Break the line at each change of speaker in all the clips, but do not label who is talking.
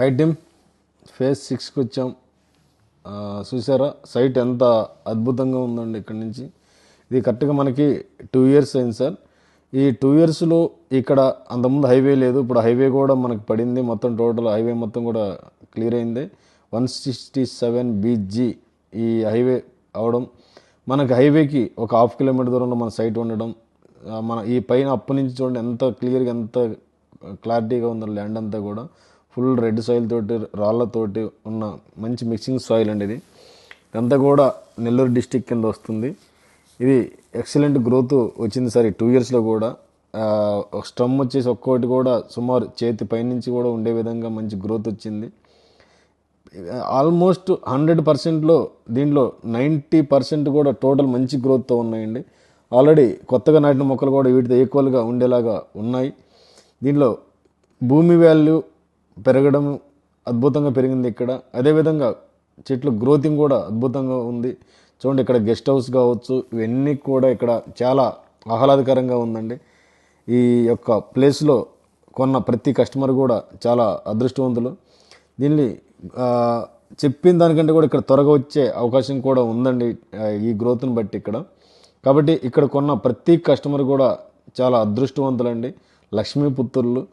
హైటిమ్ phase 6కి వచ్చాం. చూసారా సైట్ ఎంత అద్భుతంగా ఉందండి. ఇక్కడ నుంచి ఇది కరెక్ట్గా మనకి 2 years అయింది సార్. ఈ 2 yearsలో ఇక్కడ అంతకుముందు హైవే లేదు, ఇప్పుడు హైవే కూడా మనకు పడింది. మొత్తం టోటల్ హైవే మొత్తం కూడా క్లియర్ అయింది. 167 BG ఈ హైవే అవడం, మనకి హైవేకి ఒక 1/2 kilometer దూరంలో మన సైట్ ఉండడం, మన ఈ పైన అప్పు నుంచి చూడండి ఎంత క్లియర్గా ఎంత క్లారిటీగా ఉందో. ల్యాండ్ అంతా కూడా ఫుల్ రెడ్ సాయిల్ తోటి రాళ్ళతోటి ఉన్న మంచి మిక్సింగ్ సాయిల్ అండి. ఇదంతా కూడా నెల్లూరు డిస్టిక్ కింద వస్తుంది. ఇది ఎక్సలెంట్ గ్రోత్ వచ్చింది సార్ ఈ 2 yearsలో కూడా. స్టమ్ వచ్చేసి ఒక్కోటి కూడా సుమారు చేతి పైనుంచి కూడా ఉండే విధంగా మంచి గ్రోత్ వచ్చింది. ఆల్మోస్ట్ 100%లో దీంట్లో 90% కూడా టోటల్ మంచి గ్రోత్తో ఉన్నాయండి. ఆల్రెడీ కొత్తగా నాటిన మొక్కలు కూడా వీటితో ఈక్వల్గా ఉండేలాగా ఉన్నాయి. దీంట్లో భూమి వాల్యూ పెరగడం అద్భుతంగా పెరిగింది ఇక్కడ. అదేవిధంగా చెట్లు గ్రోతింగ్ కూడా అద్భుతంగా ఉంది. చూడండి ఇక్కడ గెస్ట్ హౌస్ కావచ్చు, ఇవన్నీ కూడా ఇక్కడ చాలా ఆహ్లాదకరంగా ఉందండి. ఈ యొక్క ప్లేస్లో కొన్న ప్రతి కస్టమర్ కూడా చాలా అదృష్టవంతులు. దీన్ని చెప్పిన దానికంటే కూడా ఇక్కడ త్వరగా వచ్చే అవకాశం కూడా ఉందండి ఈ గ్రోత్ని బట్టి ఇక్కడ. కాబట్టి ఇక్కడ కొన్న ప్రతి కస్టమర్ కూడా చాలా అదృష్టవంతులండి, లక్ష్మీపుత్రులు.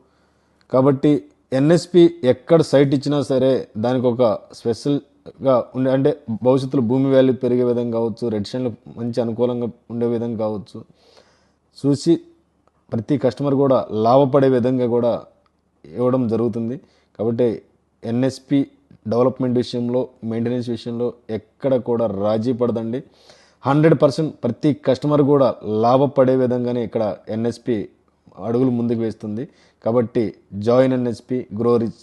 కాబట్టి ఎన్ఎస్పి ఎక్కడ సైట్ ఇచ్చినా సరే దానికి ఒక స్పెషల్గా ఉండే, అంటే భవిష్యత్తులో భూమి వాల్యూ పెరిగే విధంగా కావచ్చు, రెడ్ షైన్లు మంచి అనుకూలంగా ఉండే విధంగా కావచ్చు, చూసి ప్రతి కస్టమర్ కూడా లాభపడే విధంగా కూడా ఇవ్వడం జరుగుతుంది. కాబట్టి ఎన్ఎస్పి డెవలప్మెంట్ విషయంలో, మెయింటెనెన్స్ విషయంలో ఎక్కడ కూడా రాజీ పడదండి. 100% ప్రతి కస్టమర్ కూడా లాభపడే విధంగానే ఇక్కడ ఎన్ఎస్పి అడుగులు ముందుకు వేస్తుంది. కాబట్టి జాయిన్ ఎన్ఎస్పి, గ్రో రిచ్.